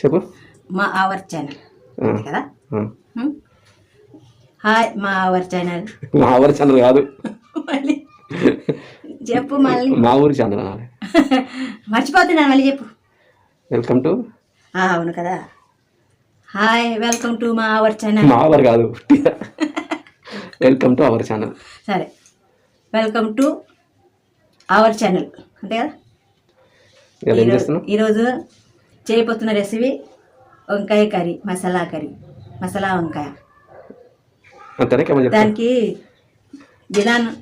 చెప్పు. మా our channel కదా. హాయ్ మా అవర్ ఛానల్. మా అవర్ ఛానల్ కాదు, మళ్ళీ చెప్పు. మళ్ళీ మా ఊరి ఛానల్. మర్చిపోతున్నాను, మళ్ళీ చెప్పు. Welcome to. అవును కదా. హాయ్ వెల్కమ్ టు మా అవర్ ఛానల్. మా అవర్ కాదు, వెల్కమ్ టు అవర్ ఛానల్. సరే, వెల్కమ్ టు అవర్ ఛానల్ అంతే కదా. ఈరోజు చేయబోతున్న రెసిపీ వంకాయ కర్రీ, మసాలా వంకాయ. దానికి విధానం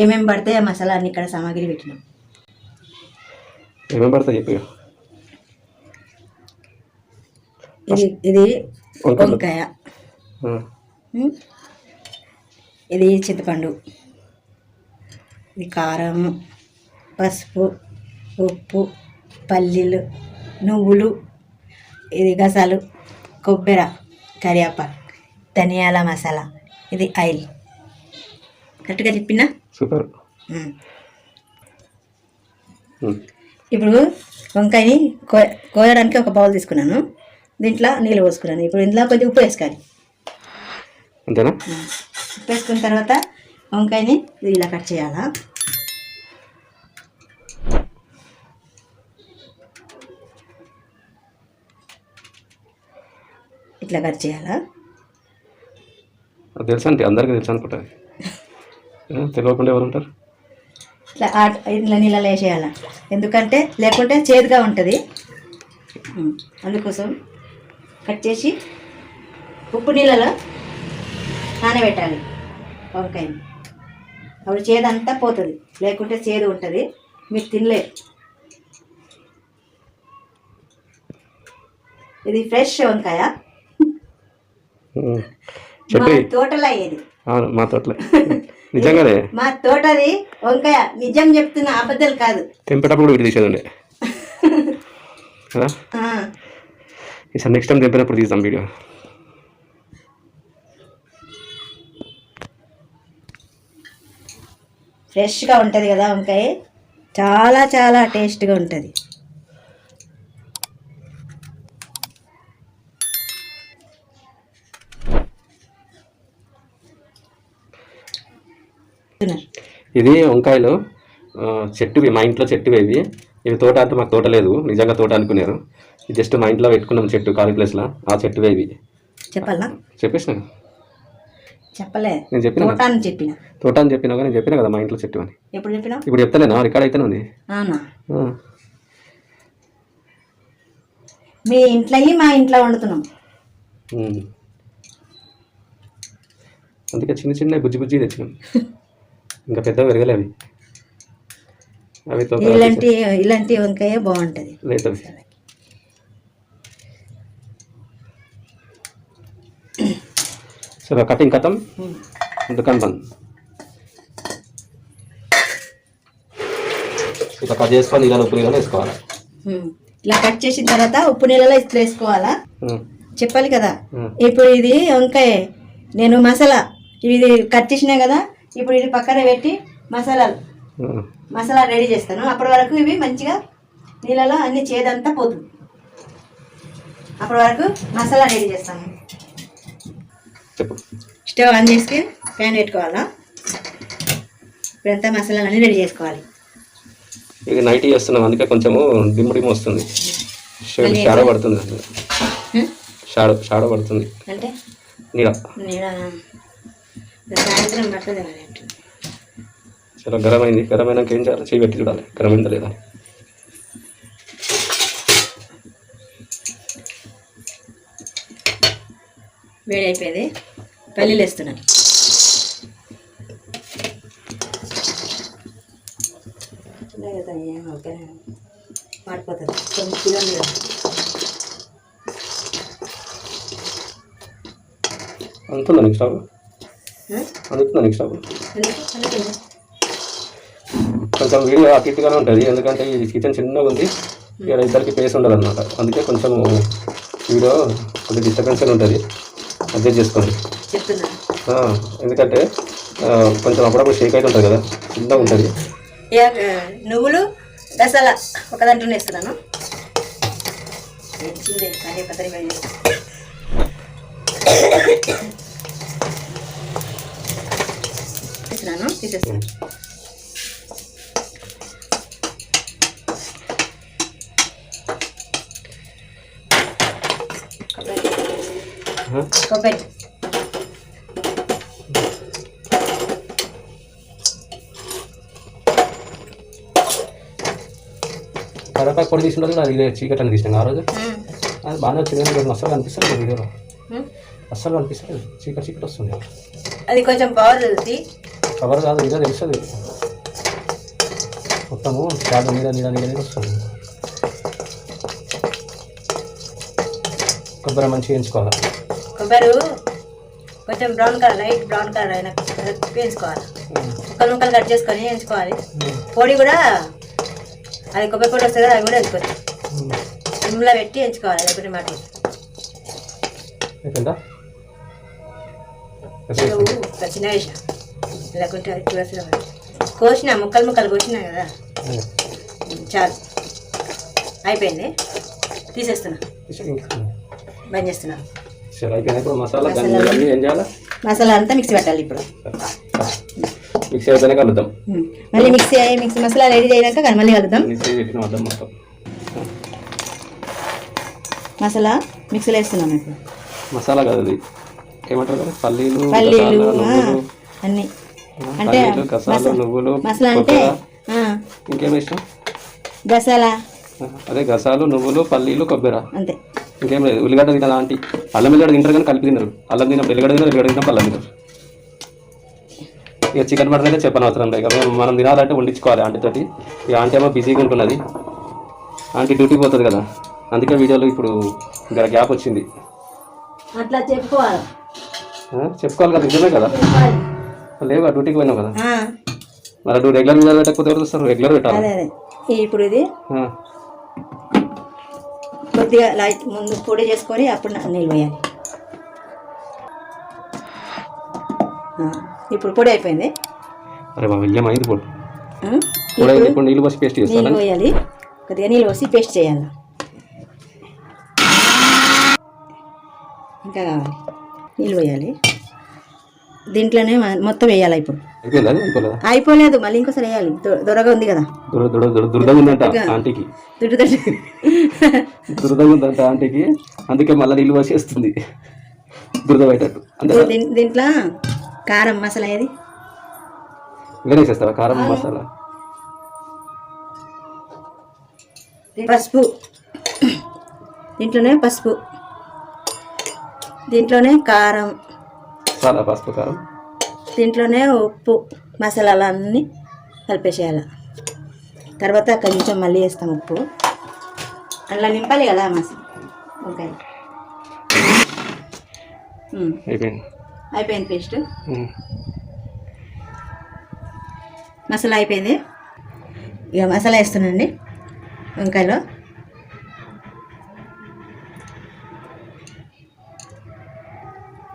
ఏమేమి పడతాయి, ఆ మసాలా అన్ని ఇక్కడ సామాగ్రి పెట్టినాం. ఏమేమి పడతాయి చెప్పి. ఇది వంకాయ, ఇది చింతపండు, ఇది కారం, పసుపు, ఉప్పు, పల్లీలు, నువ్వులు, ఇది గసాలు, కొబ్బరి, కరివేపాకు, ధనియాల మసాలా, ఇది ఆయిల్. కరెక్ట్గా చెప్పినా? సూపర్. ఇప్పుడు వంకాయని కోయడానికి ఒక బౌల్ తీసుకున్నాను. దీంట్లో నీళ్ళు పోసుకున్నాను. ఇప్పుడు ఇందులో కొద్దిగా ఉప్పు వేసుకోవాలి. అంతేనా? ఉప్పు వేసుకున్న తర్వాత వంకాయని ఇలా కట్ చేయాలా. ఇట్లా కట్ చేయాలా. తెలుసా అంటే అందరికీ తెలుసు అనుకుంటారు, తెలియకుండా ఎవరు ఉంటారు. ఇట్లా నీళ్ళలో వేసేయాల, ఎందుకంటే లేకుంటే చేదుగా ఉంటుంది. అందుకోసం కట్ చేసి ఉప్పు నీళ్ళలో నానబెట్టాలి వంకాయని. అప్పుడు చేదు అంతా పోతుంది, లేకుంటే చేదు ఉంటుంది, మీరు తినలేరు. ఇది ఫ్రెష్ వంకాయ, మా తోటలో అయ్యేది. మా తోటలో నిజంగానే మా తోటది వంకాయ. నిజం చెప్తున్నా, అబద్ధాలు కాదు. తెంపేటప్పుడు వీటి తీసేది ఉండే కదా. ఈసారి నెక్స్ట్ టైం తెంపినప్పుడు తీద్దాం వీడియో. ఫ్రెష్గా ఉంటుంది కదా వంకాయ, చాలా చాలా టేస్ట్గా ఉంటుంది. ఇది వంకాయలు చెట్టువి, మా ఇంట్లో చెట్టువి. ఇవి తోట అంటే మాకు తోట లేదు, నిజంగా తోట అనుకున్నారు. జస్ట్ మా ఇంట్లో పెట్టుకున్నాం చెట్టు, ఖాళీ ప్లేస్లో. ఆ చెట్టువే ఇవి. చెప్పాలా? చెప్పేసిన. చెప్పలే, నేను చెప్పిన తోట అని చెప్పినా, నేను చెప్పినా కదా మా ఇంట్లో చెట్టు అని. ఎప్పుడు చెప్పినా? ఇప్పుడు చెప్తలేనా? రికార్డ్ అయితేనే ఉంది. మీ ఇంట్లో మా ఇంట్లో వండుతున్నాం. అందుకే చిన్న చిన్న బుజ్జి బుజ్జి తెచ్చినాం, ఇంకా పెద్ద పెరగలే అవి. ఇలాంటి వంకాయ బాగుంటుంది. లేతవి. సరే, కటింగ్ కథం, దుకాన్ బంద్. ఇట్లా కట్ చేసుకొని ఇలా ఉప్పు నీళ్ళలో వేసుకోవాలి. ఇలా కట్ చేసిన తర్వాత ఉప్పు నీళ్ళలో ఇట్లా వేసుకోవాలా, చెప్పాలి కదా. ఇప్పుడు ఇది వంకాయ, నేను ఇది కట్ చేసినా కదా. ఇప్పుడు ఇది పక్కన పెట్టి మసాలా రెడీ చేస్తాను. అప్పటి వరకు ఇవి మంచిగా నీళ్ళలో అన్ని చేదంతా పోతుంది. అప్పటి వరకు మసాలా రెడీ చేస్తాను. స్టవ్ ఆన్ చేసుకుని ప్యాన్ పెట్టుకోవాలా. ఇప్పుడంతా మసాలాలు అన్నీ రెడీ చేసుకోవాలి. ఇది నైట్ చేస్తున్నాం, అందుకే కొంచెము డిమ్ వస్తుంది, షాడో పడుతుంది. షాడో పడుతుంది అంటే నీడ సాయంత్రం పడుతుంది. చాలా గరం అయింది. గరం అయినాక ఏం చేయాలి? చేయి పెట్టి చూడాలి గరం అయిందా లేదా. వేడి అయిపోయింది, పల్లీలు వేస్తున్నాను. మాడిపోతుంది. అందుతుందా నీకు స్టవ్? అందుతుందా నీకు స్టవ్? కొంచెం వీడియో అటు ఇటుగానే ఉంటుంది, ఎందుకంటే ఈ కిచెన్ చిన్నగా ఉంది, ఇక్కడ ఇద్దరికి ప్లేస్ ఉండదు అనమాట. అందుకే కొంచెం వీడియో కొద్దిగా డిస్టర్బెన్స్ ఉంటుంది, అడ్జస్ట్ చేసుకోండి. ఎందుకంటే కొంచెం అప్పుడప్పుడు షేక్ అయితే ఉంటుంది కదా, చిన్నగా ఉంటుంది. నువ్వులు గసాల ఒక దాంట్లో వేస్తున్నాను. ఏంచిందే కానీ పతరి వేడి తీసేస్తాను. కొబ్బరి కరివేపాకు పొడి తీసిన రోజు అది చీకట్ అని తీసినాను ఆ రోజు. అది బాగానే వచ్చింది కానీ ఈరోజు అస్సలు కనిపిస్తుంది వీడియోలో, అస్సలు కనిపిస్తుంది, చీకట్ చీకట్ వస్తుంది. అది కొంచెం పవర్ తెలుస్తుంది, కవర్ కాదు ఇదే తెలుస్తుంది, మొత్తము చాలా నీడ నీడ నీడ నీడ వస్తుంది. కొబ్బరి మంచిగా వేయించుకోవాలి. కొబ్బరి కొంచెం brown colour, light brown colour అయినా వేయించుకోవాలి. ముక్కలు ముక్కలు కట్ చేసుకొని వేయించుకోవాలి. పొడి కూడా అది కొబ్బరి పొడి వస్తుంది కదా, అది కూడా వేసుకోవచ్చు. సిమ్లో పెట్టి వేయించుకోవాలి. లేకపోతే మాట చిన్న వేసిన లేకుంటే అది చూసిన కోసిన ముక్కలు ముక్కలు కోసినా కదా, చాలు అయిపోయింది. తీసేస్తున్నా, బంద్ చేస్తున్నా. మసాలా అంతా మిక్సీ పెట్టాలి. ఇప్పుడు మిక్సీ అయితేనే కలుద్దాం, మళ్ళీ మిక్సీ మసాలా రెడీ అయినాక మళ్ళీ కలుద్దాం. మసాలా మిక్సీలో వేస్తున్నాం. ఇప్పుడు మసాలా కాదు అది ఏమంటారు కదా, పల్లీలు అన్నీ అంటే గసాలు నువ్వులు మసాలా అంటే ఇంకేమి ఇష్టం, గసాలా అదే గసాలు నువ్వులు పల్లీలు కొబ్బరి అంతే, ఇంకేం లేదు. ఉల్లిగడ్డ తినాలా ఆంటీ, అల్లం ఎల్లిగడ్డ తింటారు కానీ కలిపి తిన్నారు. అల్లం తినప్పుడు ఎల్లిగడ్డ తిన్నారు, ఎల్లిగడ్డ తిన్నప్పుడు అల్లం తిన్నారు. ఇక చికెన్ మటన్ అయితే చెప్పనవసరం లేదు, ఇక మనం తినాలంటే వండించుకోవాలి ఆంటీ తోటి. ఇక ఆంటీ ఏమో బిజీగా ఉంటున్నది, ఆంటీ డ్యూటీ పోతుంది కదా, అందుకే వీడియోలో ఇప్పుడు గ్యాప్ వచ్చింది. అట్లా చెప్పుకోవాలి కదా, నిజమే కదా. లేవు డ్యూటీకి పోయినావు కదా, మరి నువ్వు రెగ్యులర్ మీద పెట్టకపోతే ఎవరు చూస్తారు, రెగ్యులర్ పెట్టాలి. ఇప్పుడు ఇది కొద్దిగా లైట్ ముందు పొడి చేసుకొని అప్పుడు నీళ్ళు వేయాలి. ఇప్పుడు పొడి అయిపోయింది. అరే బాబు అయింది పొడి, ఇప్పుడు నీళ్ళు పోసి పేస్ట్ చేయాలి. నీళ్ళు పోయాలి, కొద్దిగా నీళ్ళు పోసి పేస్ట్ చేయాలి. ఇంకా కావాలి, నీళ్ళు పోయాలి. దీంట్లోనే మొత్తం వేయాలి. ఇప్పుడు అయిపోలేదు, మళ్ళీ ఇంకోసారి వేయాలి. దొరగా ఉంది కదా, దురదగా ఉందంట ఆంటీకి, దురదగా ఉందంట ఆంటీకి, అందుకే మళ్ళీ నీళ్ళు పోసేస్తుంది దురద బయటట్టు. దీంట్లో కారం మసాలా ఏది వేసేస్తావా, కారం మసాలా, పసుపు, దీంట్లోనే పసుపు, దీంట్లోనే కారం, చాలా పసుపు కారం, దీంట్లోనే ఉప్పు, మసాలాలన్నీ కలిపేసేయాలి. తర్వాత కొంచెం మళ్ళీ వేస్తాం ఉప్పు, అట్లా నింపాలి కదా మసాలా. ఓకే అయిపోయింది పేస్ట్, మసాలా అయిపోయింది. ఇక మసాలా వేస్తున్నానండి వంకాయలో.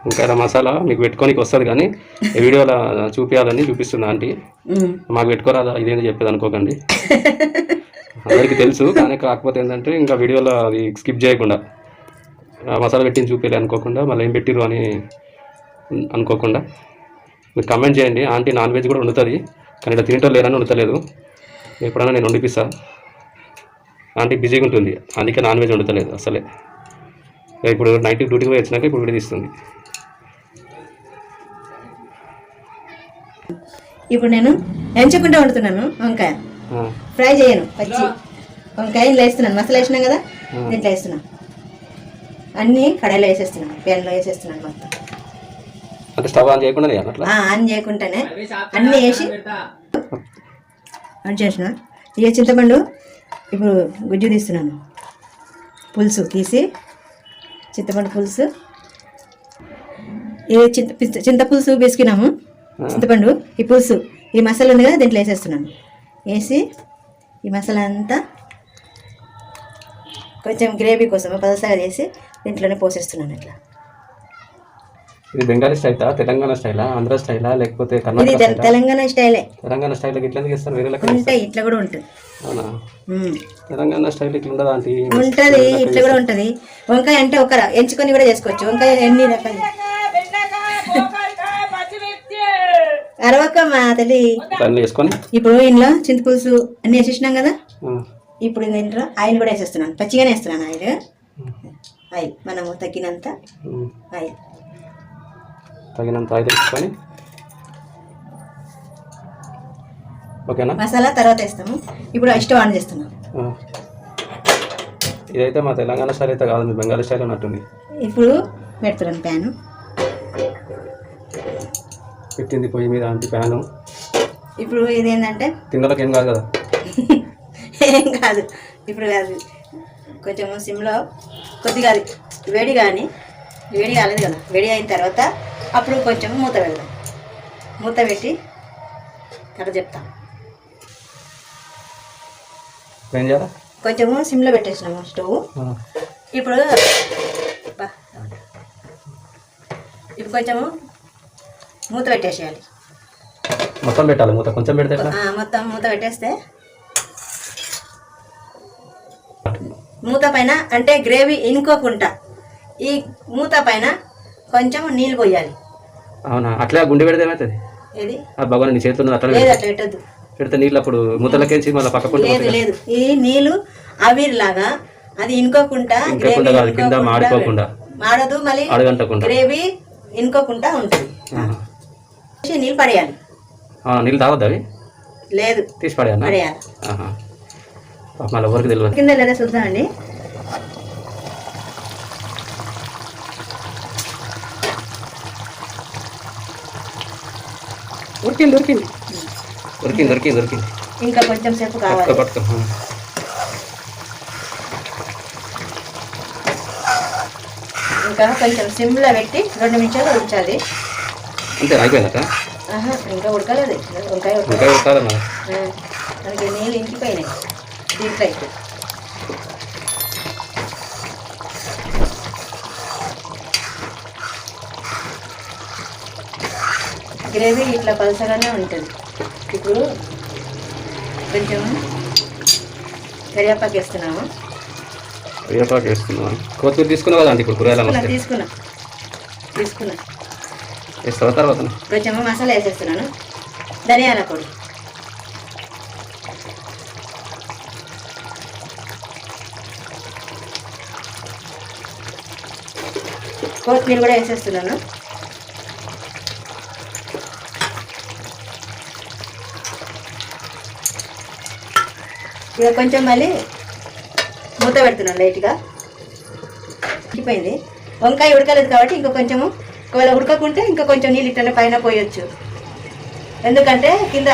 వంకాయల మసాలా మీకు పెట్టుకోనికి వస్తుంది కానీ ఈ వీడియోలో చూపిస్తున్నా ఆంటీ, మాకు పెట్టుకోరాదా ఇదేంటి చెప్పేది అనుకోకండి, అందరికీ తెలుసు. కానీ కాకపోతే ఏంటంటే ఇంకా వీడియోలో అది స్కిప్ చేయకుండా మసాలా పెట్టింది చూపించాలి అనుకోకుండా, మళ్ళీ ఏం పెట్టిరు అని అనుకోకుండా మీరు కమెంట్ చేయండి. ఆంటీ నాన్ వెజ్ కూడా వండుతుంది కానీ ఇక్కడ తినేటో లేరని వండుతలేదు, ఎప్పుడైనా నేను వండిపిస్తా. ఆంటీ బిజీగా ఉంటుంది అందుకే నాన్ వెజ్ వండుతలేదు అసలే. ఇప్పుడు నైట్ డ్యూటీకి పోయి వచ్చినాక ఇప్పుడు విడిదిస్తుంది. ఇప్పుడు నేను ఎంచకుండా వండుతున్నాను వంకాయ, ఫ్రై చేయను, పచ్చి వంకాయ ఇంట్లో వేస్తున్నాను. మసాలా వేసినాం కదా, దీంట్లో వేస్తున్నాను, అన్నీ కడాయిలో వేసేస్తున్నాను, ప్యాన్లో వేసేస్తున్నాను మొత్తం. అంటే స్టవ్ ఆన్ చేయకుండా ఆన్ చేయకుండానే అన్నీ వేసి ఆన్ చేసిన. ఇక చింతపండు ఇప్పుడు గుజ్జు తీస్తున్నాను, పులుసు తీసి చింతపండు పులుసు, ఇది చింత పులుసు వేసుకున్నాము. చింతపండు ఈ పులుసు ఈ మసాలా ఉంది కదా దీంట్లో వేసేస్తున్నాను. వేసి ఈ మసాలా అంతా కొంచెం గ్రేవీ కోసం పలసగా చేసి దీంట్లోనే పోసేస్తున్నాను. ఇట్లా ఇది బెంగాలీ స్టైలా, తెలంగాణ స్టైలా, ఆంధ్ర స్టైలా, లేకపోతే ఇది కర్ణాటక స్టైలా? తెలంగాణ స్టైలే. తెలంగాణ స్టైల్ ఇట్లా ఎందుకు ఇస్తారు? వేరే లెక్క ఉంటాయి, ఇట్లా కూడా ఉంటుంది. అవునా? తెలంగాణ స్టైల్ ఇట్లా ఉండదా ఆంటీ? ఉంటుంది, ఇట్లా కూడా ఉంటుంది. వంకాయ అంటే ఒక ఎంచుకొని కూడా చేసుకోవచ్చు. వంకాయ ఎన్ని రకాలు అరవకమ్మా తల్లి. అన్నీ వేసుకొని ఇప్పుడు ఇంట్లో చింతపులుసు అన్ని వేసేసినాం కదా. ఇప్పుడు ఇంట్లో ఆయిల్ కూడా వేసేస్తున్నాను, పచ్చిగానే వేస్తున్నాను ఆయిల్ మనము తగినంత ఆయిల్ వేసుకొని ఓకేనా. మసాలా తర్వాత వేస్తాము. ఇప్పుడు స్టవ్ ఆన్ చేస్తున్నాం. ఇదైతే మా తెలంగాణ స్టైల్ అయితే కాదు, మీ బెంగాలీ స్టైల్ ఉన్నట్టుంది. ఇప్పుడు పెడుతున్నాను ప్యాను. పెట్టింది పొయ్యి మీద ఆంటీ ప్యాను. ఇప్పుడు ఇదేంటంటే తిన్నలకు ఏం కాదు కదా. ఏం కాదు, ఇప్పుడు కాదు, కొంచెం సిమ్లో కొద్దిగా వేడి కానీ వేడి కాలేదు కదా. వేడి అయిన తర్వాత అప్పుడు కొంచెం మూత పెడదాం. మూత పెట్టి అక్కడ చెప్తాం. ఏం చేయాలి? కొంచెము సిమ్లో పెట్టేసినాము స్టవ్. ఇప్పుడు ఇప్పుడు కొంచెము మూత పెట్టేసేయాలి. మొత్తం పెట్టాలి? మూత కొంచెం పెడితే మొత్తం మూత పెట్టేస్తే మూత పైన అంటే గ్రేవీ ఇనుకోకుండా ఈ మూత పైన కొంచెం నీళ్ళు పోయాలి. అవునా? అట్లా గుండె పెడితే ఏమవుతుంది? ఏది భగవాన్ నీ చేతులు అట్లా లేదు, అట్లా పెట్టద్దు. పెడితే నీళ్ళు అప్పుడు మూతలకేసి మళ్ళీ పక్కకుండా లేదు లేదు, ఈ నీళ్ళు ఆవిరిలాగా అది ఇనుకోకుండా కింద మాడిపోకుండా మాడదు, మళ్ళీ అడగంటకుండా గ్రేవీ ఇనుకోకుండా ఉంటుంది. నీళ్ళు పడేయాలి. నీళ్ళు తాగొద్దు అవి? లేదు, తీసి పడేయాలి. పడేయాలి. మళ్ళీ ఎవరికి తెలియదు. కింద లేదా చూద్దామండి. ఉరికింది ఉరికింది ఉరికింది ఉరికింది ఉరికింది. ఇంకా కొంచెం సేపు కావాలి. పట్టుకో. ఇంకా కొంచెం సిమ్లో పెట్టి 2 నిమిషాలు ఉంచాలి. అంతే, అయిపోయిందట. ఇంకా ఉడకలేదు. వంకాయ ఉడకాలన్నా మనకి నీళ్ళు ఇంకిపోయినాయి దీంట్లో అయితే. గ్రేవీ ఇట్లా పలసగానే ఉంటుంది. ఇప్పుడు కొంచెం కరివేపాకు వేస్తున్నాము. కరివేపాకు వేస్తున్నాం. కొత్తిమీర తీసుకున్నావు కదా అంటే ఇప్పుడు కూరగాయలు తీసుకున్నా వేస్తావా? తర్వాత కొంచెం మసాలా వేసేస్తున్నాను. ధనియాల పొడి, కొత్తిమీర కూడా వేసేస్తున్నాను. ఇక కొంచెం మళ్ళీ మూత పెడుతున్నాను లైట్గా. ఉడికిపోయింది. వంకాయ ఉడకలేదు కాబట్టి ఇంకా కొంచెము, ఒకవేళ ఉడకకుంటే ఇంకా కొంచెం నీళ్ళు ఇట్లనే పైన పోయొచ్చు. ఎందుకంటే కింద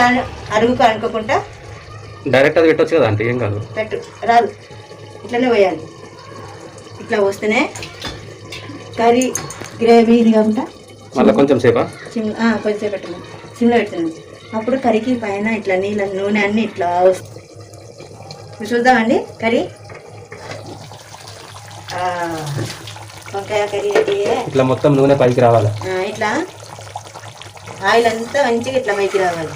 అరుగుకు అనుకోకుండా డైరెక్ట్ అది పెట్టొచ్చు కదా అంటే ఏం కాదు. రాదు, ఇట్లనే పోయాలి. ఇట్లా వస్తేనే కర్రీ గ్రేవీ ఇది కాకుండా మళ్ళీ కొంచెం సేపా కొంచెం పెట్టినాం, సిమ్లో పెడుతున్నాం. అప్పుడు కర్రీకి పైన ఇట్లా నీళ్ళ నూనె అన్నీ ఇట్లా వస్తుంది. చూద్దామండి కర్రీ. వంకాయ కర్రీ రెడీ. ఇట్లా మొత్తం నూనె పైకి రావాలి. ఇట్లా ఆయిల్ అంతా మంచిగా ఇట్లా పైకి రావాలి.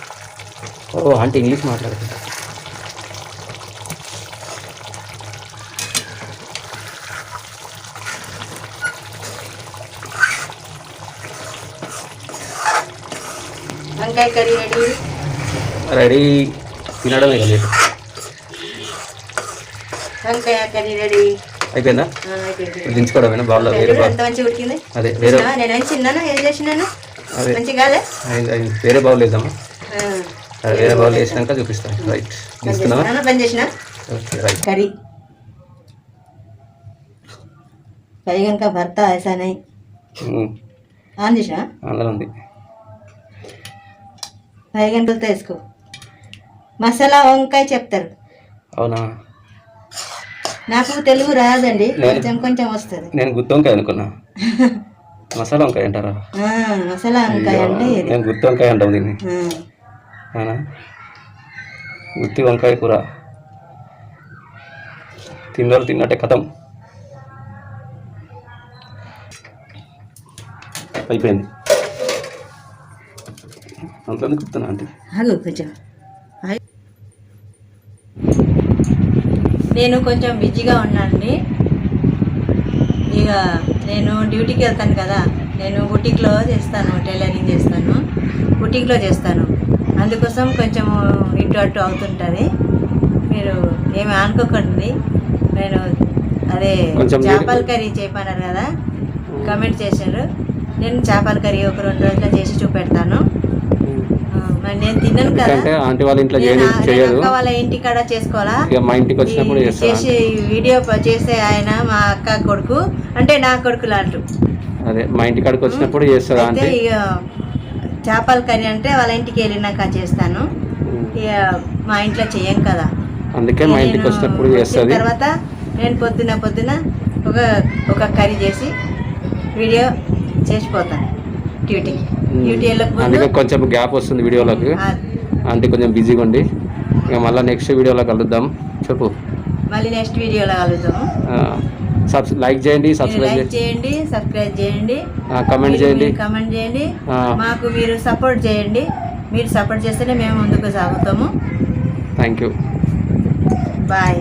ఓ అంటే ఇంగ్లీష్ మాట్లాడుతుంది. వంకాయ కర్రీ రెడీ. తినడమే కదా. వంకాయ కర్రీ రెడీ అయిపోయిందా? దించుకోవడమేనా? బాగా ఎంత మంచిగా ఉడికింది. అదే వేరే నేను ఏం చిన్నాను, ఏం చేసినాను మంచిగా వేరే బౌల్ వేద్దామా? వేరే బౌల్ వేసినాక చూపిస్తాను. రైట్, తీసుకున్నావా? పని చేసిన కర్రీ बैगन का भरता ऐसा नहीं ఆన్ చేసినా అందులో ఉంది. बैगन बोलते इसको మసాలా వంకాయ చెప్తారు. అవునా? నాకు తెలుగు రాదండి, కొంచెం కొంచెం వస్తుంది. నేను గుత్తి వంకాయ అనుకున్నా. మసాలా వంకాయ అంటారా? మసాలా వంకాయ అంటే నేను గుత్తి వంకాయ అంటాం దీన్ని. అవునా? గుత్తి వంకాయ కూర తిన్నట్లు తిన్నట్టే కథం. అయిపోయింది అంతలోనే కుడుతున్నా అంటే ఆగు కొంచెం నేను కొంచెం బిజీగా ఉన్నానండి. ఇక నేను డ్యూటీకి వెళ్తాను కదా, నేను బుటీక్లో చేస్తాను, టైలరింగ్ చేస్తాను, బుటీక్లో చేస్తాను. అందుకోసం కొంచెం ఇటు అటు అవుతుంటుంది. మీరు ఏమి అనుకోకండి. నేను అదే చేపల కర్రీ చేయమన్నారు కదా, కామెంట్ చేశారు. నేను చేపల కర్రీ ఒక 2 రోజుల్లో చేసి చూపెడతాను. మరి నేను తిన్నాను కదా, ఆంటీ వాళ్ళ ఇంట్లో చేయదు, వాళ్ళ ఇంటికాడ చేసుకోవాలా. మా ఇంటికి వచ్చినప్పుడు చేసి వీడియో చేసే ఆయన మా అక్క కొడుకు, అంటే నా కొడుకు లాంటి. అదే మా ఇంటి కాడికి వచ్చినప్పుడు చేస్తుంది. అంటే ఇక చేపల కర్రీ అంటే వాళ్ళ ఇంటికి వెళ్ళినాక చేస్తాను. ఇక మా ఇంట్లో చెయ్యం కదా, అందుకే మా ఇంటికి వచ్చినప్పుడు చేస్తుంది. తర్వాత నేను పొద్దున ఒక కర్రీ చేసి వీడియో చేసిపోతాను. డ్యూటీ అందుకే కొంచెం గ్యాప్ వస్తుంది వీడియోలోకి, అంటే కొంచెం బిజీగా ఉండి. ఇక మళ్ళీ నెక్స్ట్ వీడియోలో కలుద్దాం. చెప్పు. మళ్ళీ నెక్స్ట్ వీడియోలో కలుద్దాము. లైక్ చేయండి, సబ్స్క్రైబ్ చేయండి, కమెంట్ చేయండి. మాకు మీరు సపోర్ట్ చేయండి. మీరు సపోర్ట్ చేస్తేనే మేము ముందుకు సాగుతాము. Thank you. బాయ్.